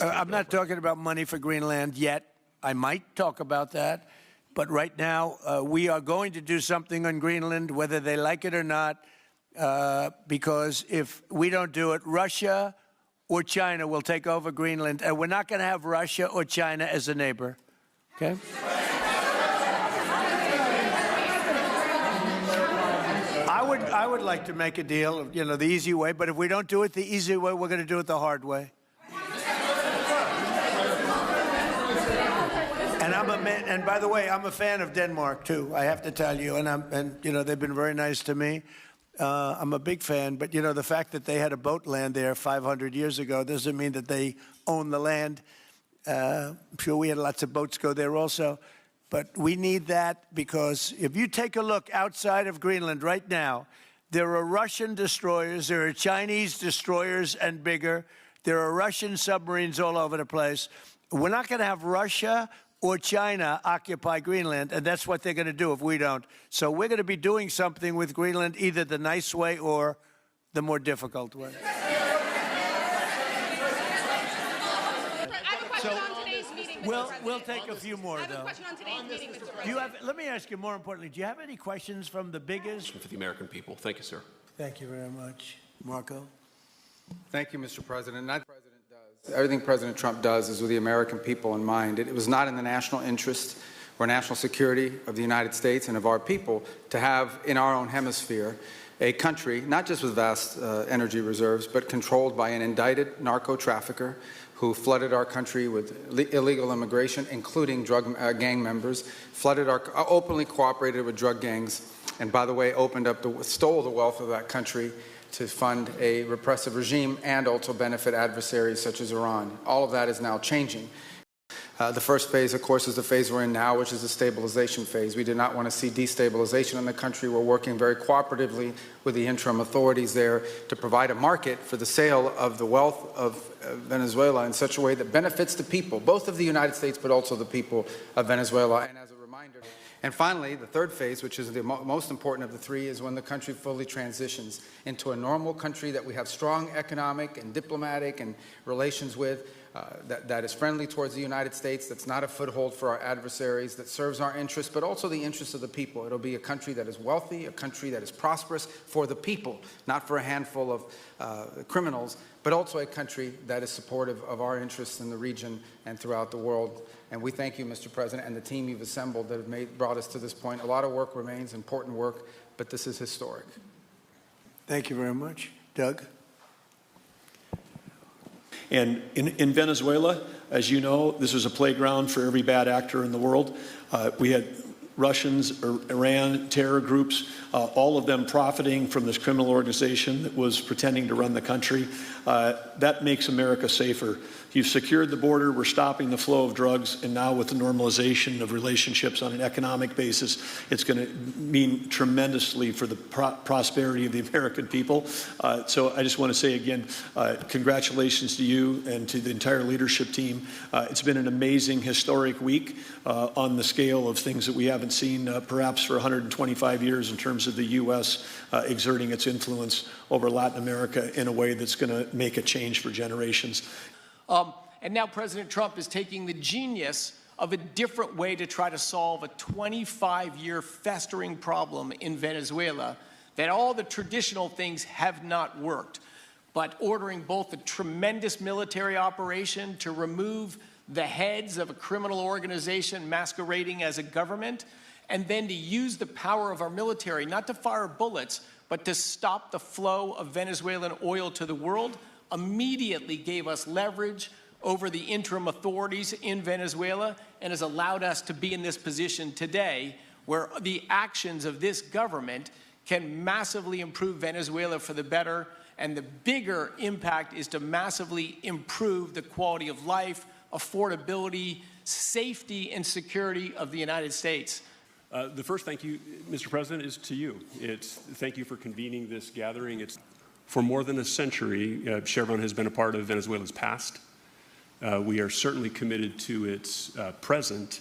I'm not talking about money for Greenland yet. I might talk about that. But right now, we are going to do something on Greenland, whether they like it or not, because if we don't do it, Russia or China will take over Greenland, and we're not going to have Russia or China as a neighbor. Okay? I would like to make a deal, you know, the easy way, but if we don't do it the easy way, we're going to do it the hard way. And by the way, I'm a fan of Denmark too. I have to tell you, and you know, they've been very nice to me. I'm a big fan, but you know, the fact that they had a boat land there 500 years ago doesn't mean that they own the land. I'm sure we had lots of boats go there also, but we need that because if you take a look outside of Greenland right now, there are Russian destroyers, there are Chinese destroyers and bigger, there are Russian submarines all over the place. We're not going to have Russia or China occupy Greenland, and that's what they're going to do if we don't. So we're going to be doing something with Greenland, either the nice way or the more difficult way. So we'll take a few more, though. Let me ask you more importantly, do you have any questions from the biggest? For the American people. Thank you, sir. Thank you very much. Marco? Thank you, Mr. President. Everything President Trump does is with the American people in mind. It was not in the national interest or national security of the United States and of our people to have in our own hemisphere a country, not just with vast energy reserves, but controlled by an indicted narco-trafficker who flooded our country with illegal immigration, including drug gang members, openly cooperated with drug gangs, and by the way, stole the wealth of that country to fund a repressive regime and also benefit adversaries such as Iran. All of that is now changing. The first phase, of course, is the phase we're in now, which is the stabilization phase. We do not want to see destabilization in the country. We're working very cooperatively with the interim authorities there to provide a market for the sale of the wealth of Venezuela in such a way that benefits the people, both of the United States, but also the people of Venezuela. And as a reminder, and finally, the third phase, which is the most important of the three, is when the country fully transitions into a normal country that we have strong economic and diplomatic and relations with, that is friendly towards the United States, that's not a foothold for our adversaries, that serves our interests, but also the interests of the people. It'll be a country that is wealthy, a country that is prosperous for the people, not for a handful of criminals, but also a country that is supportive of our interests in the region and throughout the world. And we thank you, Mr. President, and the team you've assembled that have brought us to this point. A lot of work remains, important work, but this is historic. Thank you very much. Doug? And in Venezuela, as you know, this is a playground for every bad actor in the world. We had Russians, Iran, terror groups, all of them profiting from this criminal organization that was pretending to run the country. That makes America safer. You've secured the border, we're stopping the flow of drugs, and now with the normalization of relationships on an economic basis, it's going to mean tremendously for the prosperity of the American people. So I just want to say again, congratulations to you and to the entire leadership team. It's been an amazing, historic week on the scale of things that we haven't seen perhaps for 125 years in terms of the U.S. Exerting its influence over Latin America in a way that's going to make a change for generations. And now President Trump is taking the genius of a different way to try to solve a 25-year festering problem in Venezuela, that all the traditional things have not worked, but ordering both a tremendous military operation to remove the heads of a criminal organization masquerading as a government, and then to use the power of our military, not to fire bullets, but to stop the flow of Venezuelan oil to the world, immediately gave us leverage over the interim authorities in Venezuela and has allowed us to be in this position today where the actions of this government can massively improve Venezuela for the better, and the bigger impact is to massively improve the quality of life, affordability, safety, and security of the United States. The first thank you, Mr. President, is to you. Thank you for convening this gathering. For more than a century, Chevron has been a part of Venezuela's past. We are certainly committed to its present,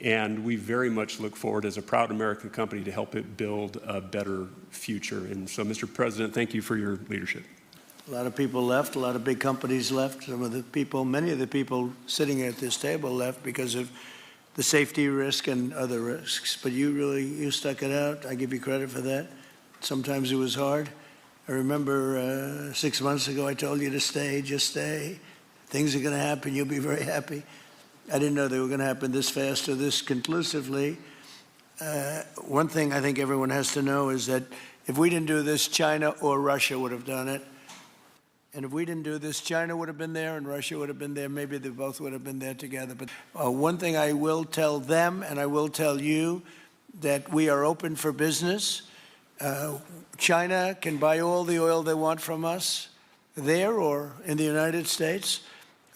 and we very much look forward as a proud American company to help it build a better future. And so, Mr. President, thank you for your leadership. A lot of people left. A lot of big companies left. Many of the people sitting at this table left because of the safety risk and other risks. But you stuck it out. I give you credit for that. Sometimes it was hard. I remember 6 months ago I told you to stay, just stay. Things are going to happen. You'll be very happy. I didn't know they were going to happen this fast or this conclusively. One thing I think everyone has to know is that if we didn't do this, China or Russia would have done it. And if we didn't do this, China would have been there and Russia would have been there. Maybe they both would have been there together. But one thing I will tell them, and I will tell you, that we are open for business. China can buy all the oil they want from us there or in the United States.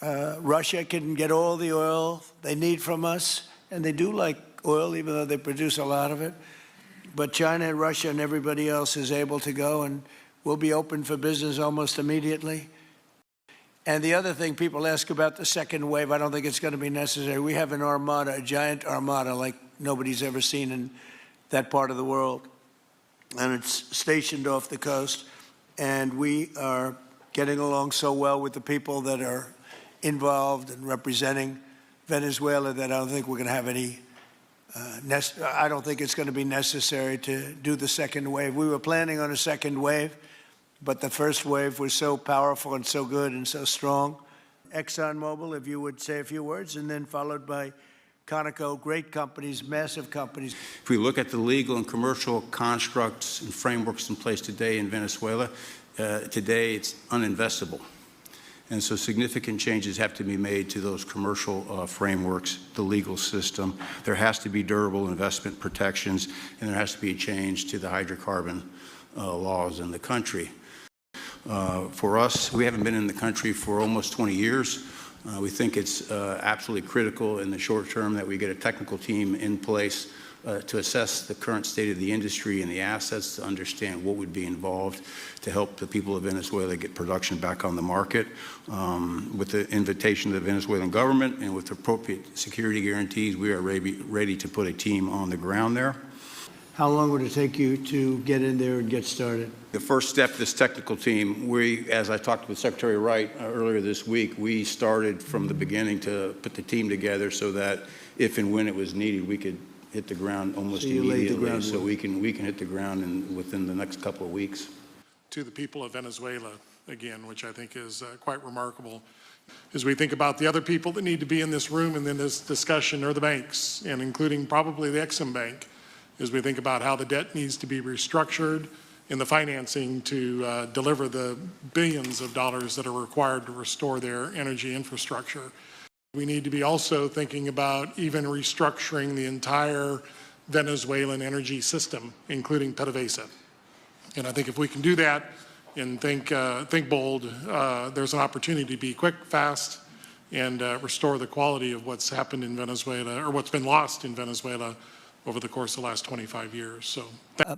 Russia can get all the oil they need from us, and they do like oil, even though they produce a lot of it. But China and Russia and everybody else is able to go, and we'll be open for business almost immediately. And the other thing people ask about the second wave, I don't think it's going to be necessary. We have an armada, a giant armada like nobody's ever seen in that part of the world. And it's stationed off the coast. And we are getting along so well with the people that are involved and representing Venezuela that I don't think we're going to have any I don't think it's going to be necessary to do the second wave. We were planning on a second wave, but the first wave was so powerful and so good and so strong. ExxonMobil, if you would say a few words, and then followed by Conoco, great companies, massive companies. If we look at the legal and commercial constructs and frameworks in place today in Venezuela, today it's uninvestable. And so significant changes have to be made to those commercial frameworks, the legal system. There has to be durable investment protections, and there has to be a change to the hydrocarbon laws in the country. For us, we haven't been in the country for almost 20 years. We think it's absolutely critical in the short term that we get a technical team in place to assess the current state of the industry and the assets, to understand what would be involved to help the people of Venezuela get production back on the market. With the invitation of the Venezuelan government and with appropriate security guarantees, we are ready to put a team on the ground there. How long would it take you to get in there and get started? The first step, this technical team, as I talked with Secretary Wright earlier this week, we started from the beginning to put the team together so that if and when it was needed, we could hit the ground almost immediately. So we can hit the ground within the next couple of weeks. To the people of Venezuela, again, which I think is quite remarkable. As we think about the other people that need to be in this room and in this discussion are the banks, and including probably the Exim Bank, as we think about how the debt needs to be restructured and the financing to deliver the billions of dollars that are required to restore their energy infrastructure. We need to be also thinking about even restructuring the entire Venezuelan energy system, including PDVSA. And I think if we can do that and think bold, there's an opportunity to be quick, fast, and restore the quality of what's happened in Venezuela, or what's been lost in Venezuela over the course of the last 25 years. So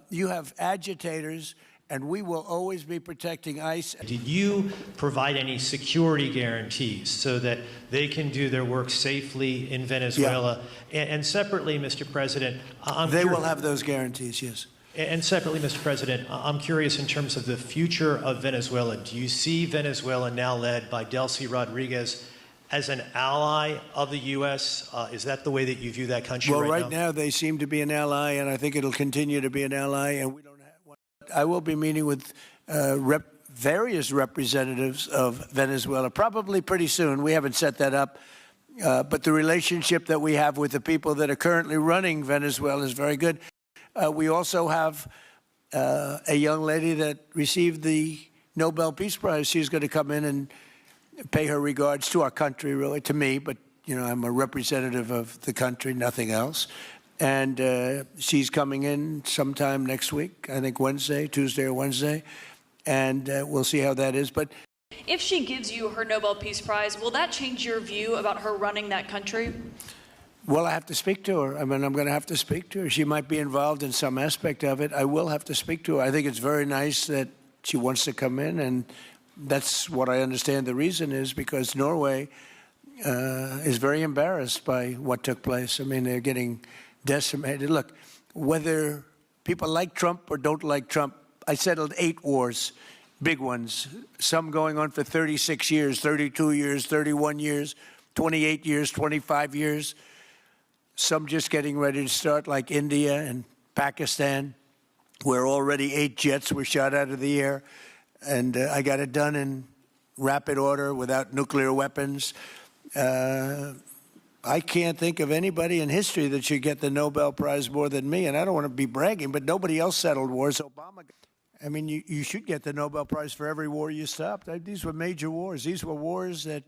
you have agitators, and we will always be protecting ICE. Did you provide any security guarantees so that they can do their work safely in Venezuela? Yeah. And separately, Mr. President, they will have those guarantees, yes. And separately, Mr. President, I'm curious in terms of the future of Venezuela. Do you see Venezuela now led by Delcy Rodriguez as an ally of the U.S.? Is that the way that you view that country right now? Well, right now they seem to be an ally, and I think it'll continue to be an ally. And we don't have one. I will be meeting with various representatives of Venezuela probably pretty soon. We haven't set that up. But the relationship that we have with the people that are currently running Venezuela is very good. We also have a young lady that received the Nobel Peace Prize. She's going to come in and pay her regards to our country, really, to me, but, you know, I'm a representative of the country, nothing else. And she's coming in sometime next week, I think Tuesday or Wednesday, and we'll see how that is. But if she gives you her Nobel Peace Prize, will that change your view about her running that country? Well, I have to speak to her. I mean, I'm going to have to speak to her. She might be involved in some aspect of it. I will have to speak to her. I think it's very nice that she wants to come in, and that's what I understand the reason is, because Norway is very embarrassed by what took place. I mean, they're getting decimated. Look, whether people like Trump or don't like Trump, I settled 8 wars big ones, some going on for 36 years, 32 years, 31 years, 28 years, 25 years. Some just getting ready to start, like India and Pakistan, where already 8 jets were shot out of the air. And I got it done in rapid order without nuclear weapons. I can't think of anybody in history that should get the Nobel Prize more than me. And I don't want to be bragging, but nobody else settled wars. Obama, I mean, you should get the Nobel Prize for every war you stopped. These were major wars. These were wars that